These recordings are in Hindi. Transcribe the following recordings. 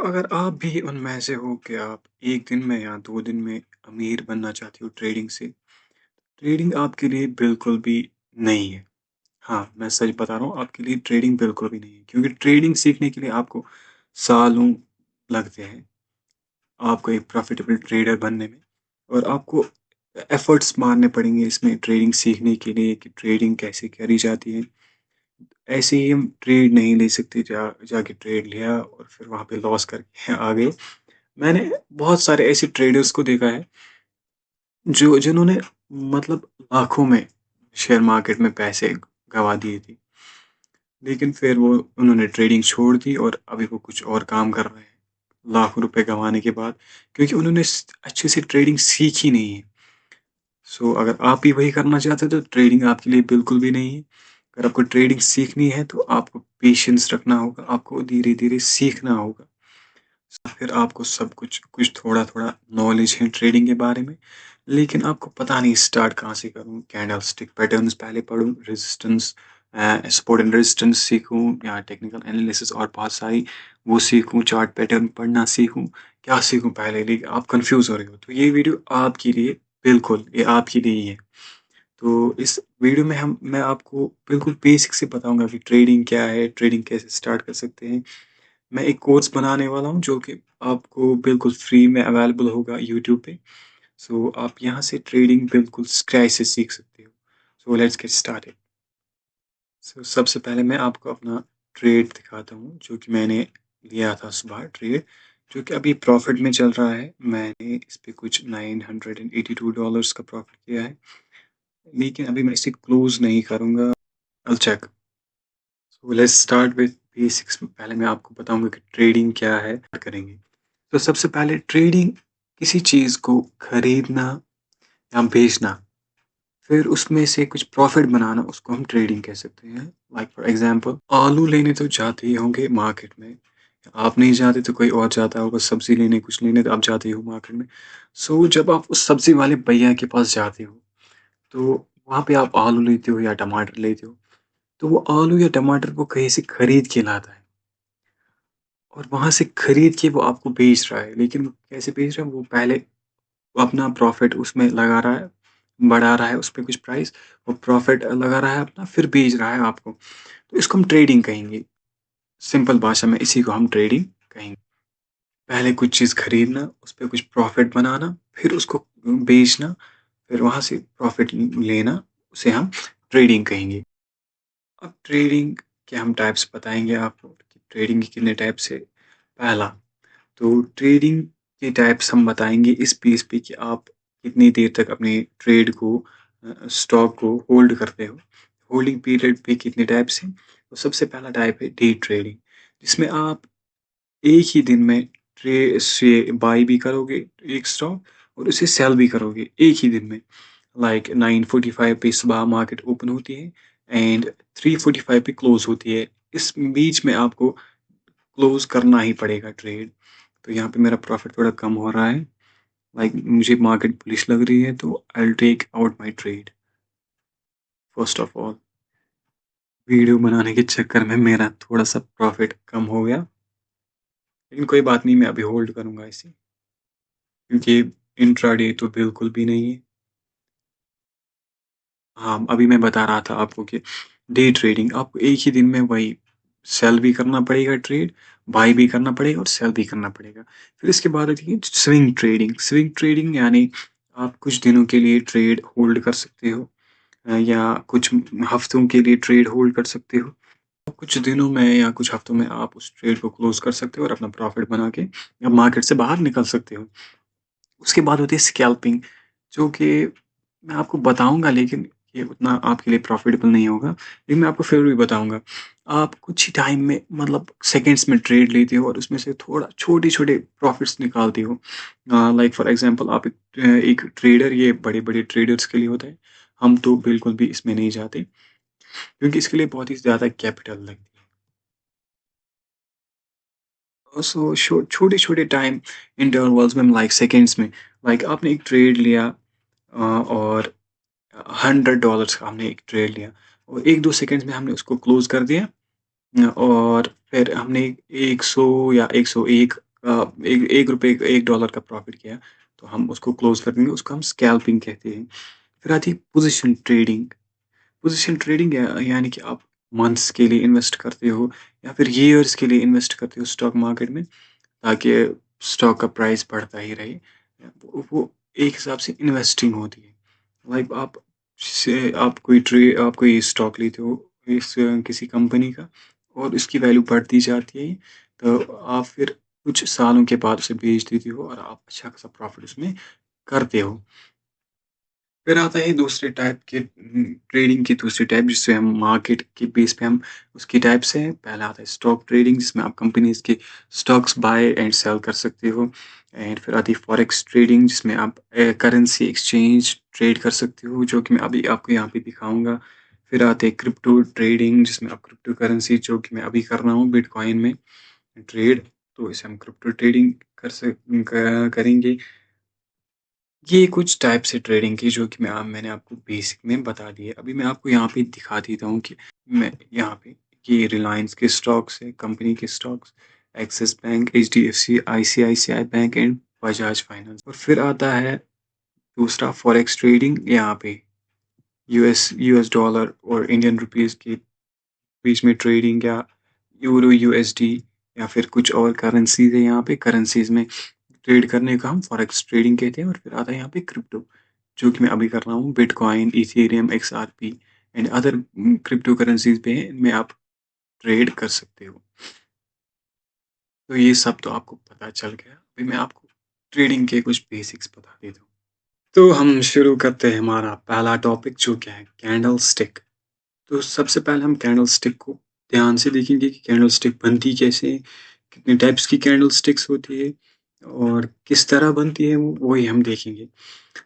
अगर आप भी उनमें से हो कि आप 1 दिन में या 2 दिन में अमीर बनना चाहते हो ट्रेडिंग से, ट्रेडिंग आपके लिए बिल्कुल भी नहीं है। हाँ, मैं सच बता रहा हूँ आपके लिए ट्रेडिंग बिल्कुल भी नहीं है क्योंकि ट्रेडिंग सीखने के लिए आपको सालों लगते हैं, आपको एक प्रॉफ़िटेबल ट्रेडर बनने में और आपको एफ़र्ट्स मारने पड़ेंगे इसमें ट्रेडिंग सीखने के लिए कि ट्रेडिंग कैसे करी जाती है। ऐसे ही हम ट्रेड नहीं ले सकते जाके ट्रेड लिया और फिर वहाँ पे लॉस करके आ गए। मैंने बहुत सारे ऐसे ट्रेडर्स को देखा है जो जिन्होंने मतलब लाखों में शेयर मार्केट में पैसे गँवा दिए थे। लेकिन फिर वो उन्होंने ट्रेडिंग छोड़ दी और अभी वो कुछ और काम कर रहे हैं, लाखों रुपए गँवाने के बाद क्योंकि उन्होंने अच्छे से ट्रेडिंग सीखी नहीं है। अगर आप भी वही करना चाहते हो तो ट्रेडिंग आपके लिए बिल्कुल भी नहीं है। अगर आपको ट्रेडिंग सीखनी है तो आपको पेशेंस रखना होगा, आपको धीरे-धीरे सीखना होगा। फिर आपको सब कुछ कुछ थोड़ा-थोड़ा नॉलेज है ट्रेडिंग के बारे में, लेकिन आपको पता नहीं स्टार्ट कहाँ से करूँ? कैंडलस्टिक पैटर्न्स पहले पढूँ, रेजिस्टेंस सपोर्ट एंड रेजिस्टेंस सीखूँ या टेक्निकल एनालिसिस और बहुत सारी वो सीखूँ, चार्ट पैटर्न पढ़ना सीखूँ, क्या सीखूँ पहले? लेकिन आप कन्फ्यूज़ हो रहे हो, तो ये वीडियो आपके लिए बिल्कुल, ये आपके लिए ही है। तो इस वीडियो में मैं आपको बिल्कुल बेसिक से बताऊँगा कि ट्रेडिंग क्या है? ट्रेडिंग कैसे स्टार्ट कर सकते हैं? मैं एक कोर्स बनाने वाला हूँ जो कि आपको बिल्कुल फ्री में अवेलेबल होगा यूट्यूब पे। आप यहाँ से ट्रेडिंग बिल्कुल स्क्रैच से सीख सकते हो। Let's get started. सबसे पहले मैं आपको अपना ट्रेड दिखाता हूँ जो कि मैंने लिया था सुबह ट्रेड, जो कि अभी प्रॉफ़िट में चल रहा है। मैंने इस पे कुछ $982 का प्रॉफ़िट किया है, लेकिन अभी मैं इसे क्लोज़ नहीं करूँगा। I will check. Let's start with basics. पहले मैं आपको बताऊँगा कि ट्रेडिंग क्या है, करेंगे। तो सबसे पहले ट्रेडिंग किसी चीज़ को खरीदना या बेचना, फिर उसमें से कुछ प्रॉफ़िट बनाना, उसको हम ट्रेडिंग कह सकते हैं। लाइक फॉर एग्ज़ाम्पल आलू लेने तो जाते ही होंगे मार्केट में। आप नहीं जाते तो कोई और जाता होगा, सब्ज़ी लेने, कुछ लेने तो आप जाते ही हो मार्केट में। जब आप उस सब्ज़ी वाले भैया के पास जाते हो, तो वहाँ पे आप आलू लेते हो या टमाटर लेते हो, तो वो आलू या टमाटर वो कहीं से खरीद के लाता है। और वहाँ से खरीद के वो आपको बेच रहा है, लेकिन वो कैसे बेच रहा है? वो पहले वो अपना प्रॉफ़िट उसमें लगा रहा है, बढ़ा रहा है उस पे कुछ प्राइस, वो प्रॉफ़िट लगा रहा है अपना, फिर बेच रहा है आपको। तो इसको हम ट्रेडिंग कहेंगे। सिंपल भाषा में इसी को हम ट्रेडिंग कहेंगे। पहले कुछ चीज़ खरीदना, उस पे कुछ प्रॉफ़िट बनाना, फिर उसको बेचना, फिर वहाँ से प्रॉफ़िट लेना, उसे हम ट्रेडिंग कहेंगे। अब ट्रेडिंग के हम टाइप्स बताएँगे आपको कि ट्रेडिंग के कितने टाइप्स है। पहला, तो ट्रेडिंग के टाइप्स हम बताएँगे इस बेस पे कि आप कितनी देर तक अपने ट्रेड को स्टॉक को होल्ड करते हो। होल्डिंग पीरियड पे कितने टाइप्स हैं। तो सबसे पहला टाइप है डे ट्रेडिंग, जिसमें आप एक ही दिन में ट्रे से बाय भी करोगे एक स्टॉक और उसे सेल भी करोगे एक ही दिन में। लाइक 9:45 पे सुबह मार्केट ओपन होती है एंड 3:45 पे क्लोज़ होती है। इस बीच में आपको क्लोज़ करना ही पड़ेगा ट्रेड। तो यहाँ पे मेरा प्रॉफ़िट थोड़ा कम हो रहा है। लाइक मुझे मार्केट बुलिश लग रही है तो I will take out my trade first of all. Video बनाने के चक्कर में मेरा थोड़ा-सा प्रॉफ़िट कम हो गया, लेकिन कोई बात नहीं, मैं अभी होल्ड करूँगा इसे क्योंकि इंट्राडे तो बिल्कुल भी नहीं है। हाँ, अभी मैं बता रहा था आपको कि डे ट्रेडिंग आपको एक ही दिन में वही सेल भी करना पड़ेगा ट्रेड, बाय भी करना पड़ेगा और सेल भी करना पड़ेगा। फिर इसके बाद आती है स्विंग ट्रेडिंग। स्विंग ट्रेडिंग यानी आप कुछ दिनों के लिए ट्रेड होल्ड कर सकते हो या कुछ हफ्तों के लिए ट्रेड होल्ड कर सकते हो। कुछ दिनों में या कुछ हफ्तों में आप उस ट्रेड को क्लोज़ कर सकते हो और अपना प्रॉफ़िट बना के या मार्केट से बाहर निकल सकते हो। उसके बाद होती है स्कैल्पिंग, जो कि मैं आपको बताऊँगा, लेकिन ये उतना आपके लिए प्रॉफ़िटेबल नहीं होगा। लेकिन मैं आपको फिर भी बताऊँगा। आप कुछ ही टाइम में मतलब सेकंड्स में ट्रेड लेते हो और उसमें से थोड़ा छोटे-छोटे प्रॉफ़िट्स निकालते हो। लाइक फॉर एग्ज़ाम्पल आप एक ट्रेडर, ये बड़े-बड़े ट्रेडर्स के लिए होता है। हम तो बिल्कुल भी इसमें नहीं जाते क्योंकि इसके लिए बहुत ही ज़्यादा कैपिटल लगती है। छोटे-छोटे टाइम इंटरवल्स में लाइक सेकंड्स में, लाइक आपने एक ट्रेड लिया और $100 का हमने एक ट्रेड लिया और 1-2 सेकंड्स में हमने उसको क्लोज़ कर दिया और फिर हमने 100 या 101 ₹1 $1 का प्रॉफ़िट किया, तो हम उसको क्लोज़ कर देंगे, उसको हम स्कैल्पिंग कहते हैं। फिर आती है पोज़ीशन ट्रेडिंग। पोज़ीशन ट्रेडिंग यानी कि आप मंथ्स के लिए इन्वेस्ट करते हो या फिर ईयर्स के लिए इन्वेस्ट करते हो स्टॉक मार्केट में, ताकि स्टॉक का प्राइस बढ़ता ही रहे। वो एक हिसाब से इन्वेस्टिंग होती है। लाइक आप कोई स्टॉक लेते हो किसी कंपनी का और इसकी वैल्यू बढ़ती जाती है, तो आप फिर कुछ सालों के बाद उसे बेच देते हो और आप अच्छा खासा प्रॉफ़िट उसमें करते हो। फिर आता है दूसरे टाइप के ट्रेडिंग की दूसरी टाइप, जिससे हम मार्केट के बेस पे हम उसकी टाइप्स हैं। पहला आता है स्टॉक ट्रेडिंग, जिसमें आप कंपनीज़ के स्टॉक्स बाय एंड सेल कर सकते हो। एंड फिर आती है फॉरेक्स ट्रेडिंग, जिसमें आप करेंसी एक्सचेंज ट्रेड कर सकते हो, जो कि मैं अभी आपको यहाँ पे दिखाऊँगा। फिर आते हैं क्रिप्टो ट्रेडिंग, जिसमें आप क्रिप्टो करेंसी, जो कि मैं अभी कर रहा हूँ बिटकॉइन में ट्रेड, तो इसे हम क्रिप्टो ट्रेडिंग करेंगे। ये कुछ टाइप्स है ट्रेडिंग की, जो कि मैंने आपको बेसिक में बता दी है। अभी मैं आपको यहाँ पे दिखा देता हूँ कि मैं यहाँ पे ये रिलायंस के स्टॉक्स है, कंपनी के stocks, axis bank, HDFC, ICICI bank and Bajaj finance. और फिर आता है दूसरा फॉरेक्स ट्रेडिंग, यहाँ पे यूएस यूएस डॉलर और इंडियन रुपीस के बीच में ट्रेडिंग, या यूरो यूएसडी, या फिर कुछ और करेंसीज है। यहाँ पे करेंसीज में ट्रेड करने का हम फॉरेक्स ट्रेडिंग कहते हैं। और फिर आता है यहाँ पे क्रिप्टो, जो कि मैं अभी कर रहा हूँ bitcoin, Ethereum, XRP and other crypto currencies पे हैं, इनमें आप ट्रेड कर सकते हो। तो ये सब तो आपको पता चल गया। अभी मैं आपको ट्रेडिंग के कुछ बेसिक्स बता देता हूँ। तो हम शुरू करते हैं हमारा पहला टॉपिक, जो क्या है कैंडल स्टिक। तो सबसे पहले हम कैंडल स्टिक को ध्यान से देखेंगे कि कैंडल स्टिक बनती कैसे है, कितने टाइप्स की कैंडल स्टिक्स होती है और किस तरह बनती है, वो वही हम देखेंगे।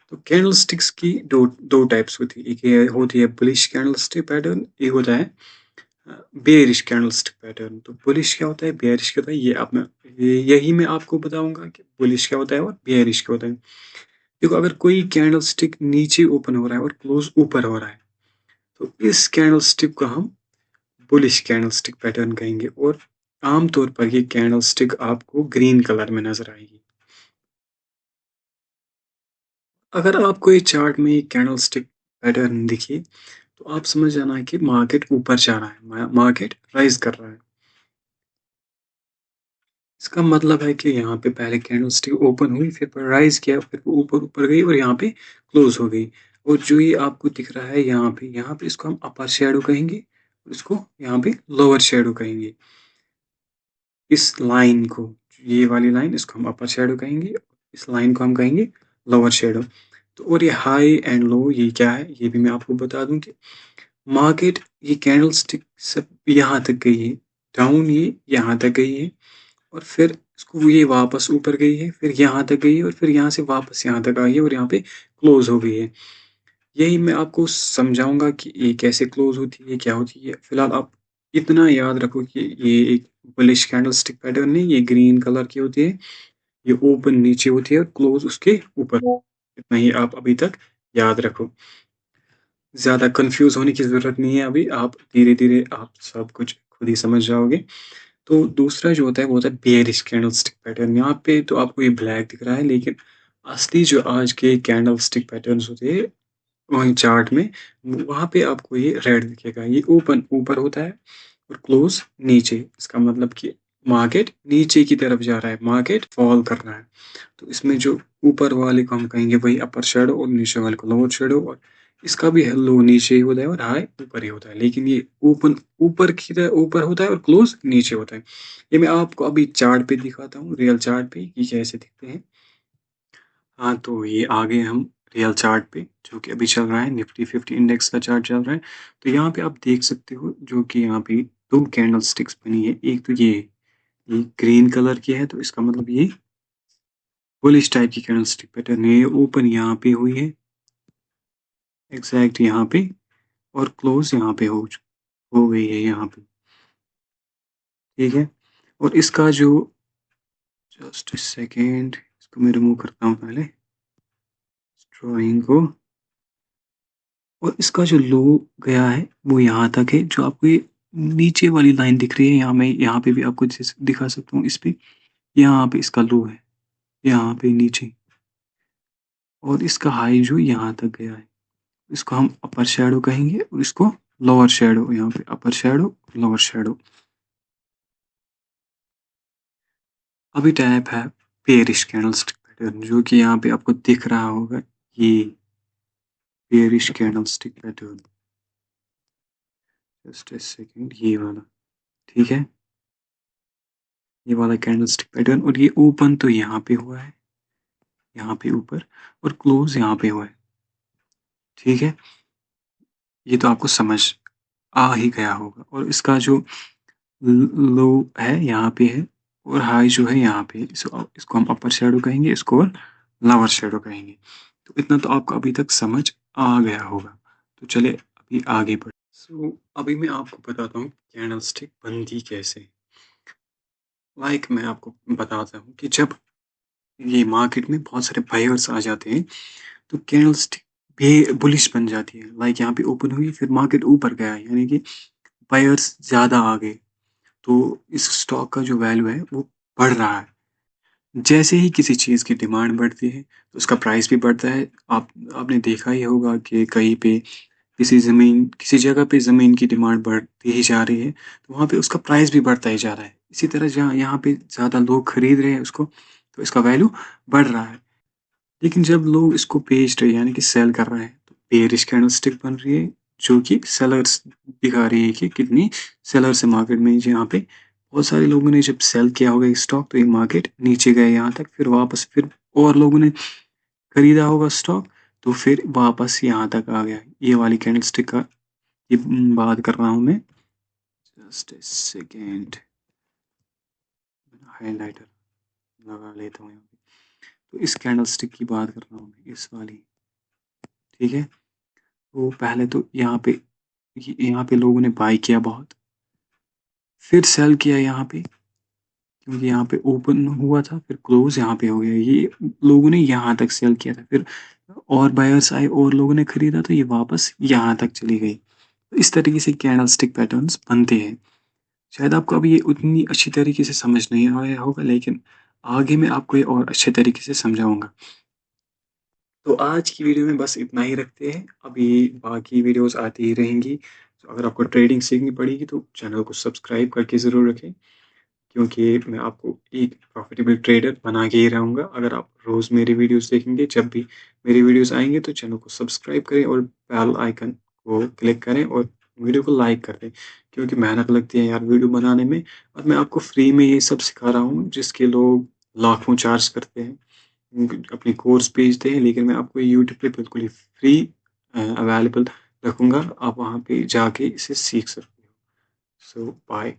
तो कैंडल स्टिक्स की दो दो टाइप्स होती है। एक ये होती है बुलिश कैंडल स्टिक पैटर्न, एक होता है बेयरिश कैंडल स्टिक पैटर्न। तो बुलिश क्या होता है, बेयरिश क्या होता है, यही मैं आपको बताऊंगा कि बुलिश क्या होता है और बेयरिश क्या होता है। देखो, अगर कोई कैंडल स्टिक नीचे ओपन हो रहा है और क्लोज ऊपर हो रहा है, तो इस कैंडल स्टिक को हम बुलिश कैंडल स्टिक पैटर्न कहेंगे। और आमतौर पर ये कैंडल स्टिक आपको ग्रीन कलर में नजर आएगी। अगर आपको ये चार्ट में कैंडल स्टिक पैटर्न दिखे, तो आप समझ जाना है कि मार्केट ऊपर जा रहा है, मार्केट राइज कर रहा है। इसका मतलब है कि यहाँ पे पहले कैंडल स्टिक ओपन हुई, फिर राइज किया, फिर वो ऊपर ऊपर गई और यहाँ पे क्लोज हो गई। और जो ये आपको दिख रहा है यहाँ पे इसको हम अपर शेडो कहेंगे और इसको यहाँ पे लोअर शेडो कहेंगे। इस लाइन को, ये वाली लाइन, इसको हम अपर शेडो कहेंगे, इस लाइन को हम कहेंगे लोअर शेडो। तो और ये हाई एंड लो ये क्या है, ये भी मैं आपको बता दूं कि मार्केट ये कैंडल स्टिक सब यहाँ तक गई है, डाउन ये यहाँ तक गई है, और फिर इसको ये वापस ऊपर गई है, फिर यहाँ तक गई है, और फिर यहाँ से वापस यहाँ तक आई है और यहाँ पे क्लोज हो गई है। यही मैं आपको समझाऊंगा कि ये कैसे क्लोज होती है, क्या होती है। फिलहाल आप इतना याद रखो कि ये एक बुलिश कैंडल स्टिक पैटर्न नहीं, ये ग्रीन कलर की होती है, ये ओपन नीचे होती है और क्लोज उसके ऊपर। इतना ही आप अभी तक याद रखो। ज़्यादा कंफ्यूज होने की ज़रूरत नहीं है, अभी आप धीरे धीरे आप सब कुछ खुद ही समझ जाओगे। तो दूसरा जो होता है वो होता है बेयरिश कैंडल स्टिक पैटर्न। यहाँ पे तो आपको ये ब्लैक दिख रहा है, लेकिन असली जो आज के कैंडल स्टिक पैटर्न्स होते हैं वहीं चार्ट में, वहाँ पे आपको ये रेड दिखेगा। ये ओपन ऊपर होता है और क्लोज नीचे। इसका मतलब कि मार्केट नीचे की तरफ जा रहा है, मार्केट फॉल कर रहा है। तो इसमें जो ऊपर वाले को हम कहेंगे वही अपर शेडो और नीचे वाले को लोअर शेडो। और इसका भी लो नीचे ही होता है और हाई ऊपर ही होता है, लेकिन ये ओपन ऊपर की तरह ऊपर होता है और क्लोज नीचे होता है। ये मैं आपको अभी चार्ट पे दिखाता हूँ, रियल चार्ट पे ये कैसे दिखते हैं। हाँ, तो ये आ गए हम रियल चार्ट पे, जो कि अभी चल रहा है, निफ्टी 50 इंडेक्स का चार्ट चल रहा है। तो यहाँ पे आप देख सकते हो, जो कि यहाँ पे दो कैंडल स्टिक्स बनी है। एक तो ये ग्रीन कलर की है, तो इसका मतलब ये बुलिश टाइप की कैंडल स्टिक पैटर्न है। ये ओपन यहाँ पे हुई है, एग्जैक्ट यहाँ पे, और क्लोज यहाँ पे हो गई है यहाँ पे। ठीक है। और इसका जो, जस्ट सेकेंड, इसको मैं रिमूव करता हूँ पहले ड्राइंग को। और इसका जो लो गया है वो यहाँ तक है, जो आपको ये नीचे वाली लाइन दिख रही है, यहाँ पे भी आपको जैसे दिखा सकता हूँ इस पे, यहाँ पे इसका लो है, यहाँ पे नीचे, और इसका हाई जो यहाँ तक गया है, इसको हम अपर शेडो कहेंगे और इसको लोअर शेडो, यहाँ पे अपर शेडो लोअर शेडो। अभी टाइप है पेरिश कैंडलस्टिक पैटर्न, जो कि यहाँ पे आपको दिख रहा होगा, ये bearish candlestick pattern, just a second, ये वाला, ठीक है, ये वाला कैंडलस्टिक पैटर्न, और ये ओपन तो यहाँ पे हुआ है, यहाँ पे ऊपर, और क्लोज यहाँ पे हुआ है, ठीक है। ये तो आपको समझ आ ही गया होगा, और इसका जो लो है यहाँ पे है, और हाई जो है यहाँ पे, इसको हम अपर शेडो कहेंगे, इसको लोअर शेडो कहेंगे। तो इतना तो आपको अभी तक समझ आ गया होगा। तो चले अभी आगे बढ़े। अभी मैं आपको बताता हूँ कैंडलस्टिक बनती कैसे। मैं आपको बताता हूँ कि जब ये मार्केट में बहुत सारे बायर्स आ जाते हैं, तो कैंडलस्टिक भी बुलिश बन जाती है। यहाँ पे ओपन हुई, फिर मार्केट ऊपर गया, यानी कि बायर्स ज़्यादा आ गए, तो इस स्टॉक का जो वैल्यू है वो बढ़ रहा है। जैसे ही किसी चीज़ की डिमांड बढ़ती है, तो उसका प्राइस भी बढ़ता है। आपने देखा ही होगा कि कहीं पे किसी जगह पे ज़मीन की डिमांड बढ़ती ही जा रही है, तो वहाँ पे उसका प्राइस भी बढ़ता ही जा रहा है। इसी तरह जहाँ यहाँ पे ज़्यादा लोग खरीद रहे हैं उसको, तो इसका वैल्यू बढ़ रहा है। लेकिन जब लोग इसको बेच रहे हैं, यानी कि सेल कर रहे हैं, तो बेयरिश कैंडलस्टिक बन रही है, जो कि सेलर्स दिखा रही है कि कितनी सेलर्स है मार्केट में। यहाँ पे बहुत सारे लोगों ने जब सेल किया होगा स्टॉक, तो ये मार्केट नीचे गए यहाँ तक, फिर वापस फिर और लोगों ने खरीदा होगा स्टॉक, तो फिर वापस यहाँ तक आ गया। ये वाली कैंडलस्टिक का ये बात कर रहा हूँ मैं। जस्ट ए सेकेंड, हाईलाइटर लगा लेता हूँ यहाँ पे। तो इस कैंडलस्टिक की बात कर रहा हूँ मैं, इस वाली, ठीक है। तो पहले तो यहाँ पे लोगों ने बाई किया बहुत, फिर सेल किया यहाँ पे, क्योंकि यहाँ पे ओपन हुआ था, फिर क्लोज यहाँ पे हो गया। ये लोगों ने यहाँ तक सेल किया था, फिर और बायर्स आए और लोगों ने खरीदा, तो ये वापस यहाँ तक चली गई। तो इस तरीके से कैंडलस्टिक पैटर्न्स बनते हैं। शायद आपको अभी ये उतनी अच्छी तरीके से समझ नहीं आया होगा, लेकिन आगे मैं आपको ये और अच्छे तरीके से समझाऊंगा। तो आज की वीडियो में बस इतना ही रखते हैं, अभी बाकी वीडियोस आती ही रहेंगी। तो अगर आपको ट्रेडिंग सीखनी पड़ेगी, तो चैनल को सब्सक्राइब करके ज़रूर रखें, क्योंकि मैं आपको एक प्रॉफिटेबल ट्रेडर बना के ही रहूँगा। अगर आप रोज़ मेरी वीडियोस देखेंगे, जब भी मेरी वीडियोस आएंगे, तो चैनल को सब्सक्राइब करें और बेल आइकन को क्लिक करें और वीडियो को लाइक कर दें, क्योंकि मेहनत लगती है यार वीडियो बनाने में, और मैं आपको फ्री में ये सब सिखा रहा हूँ, जिसके लोग लाखों चार्ज करते हैं, अपनी कोर्स भेजते हैं। लेकिन मैं आपको यूट्यूब पे बिल्कुल ही फ्री अवेलेबल रखूँगा, आप वहाँ पे जाके इसे सीख सकते हो। सो बाय।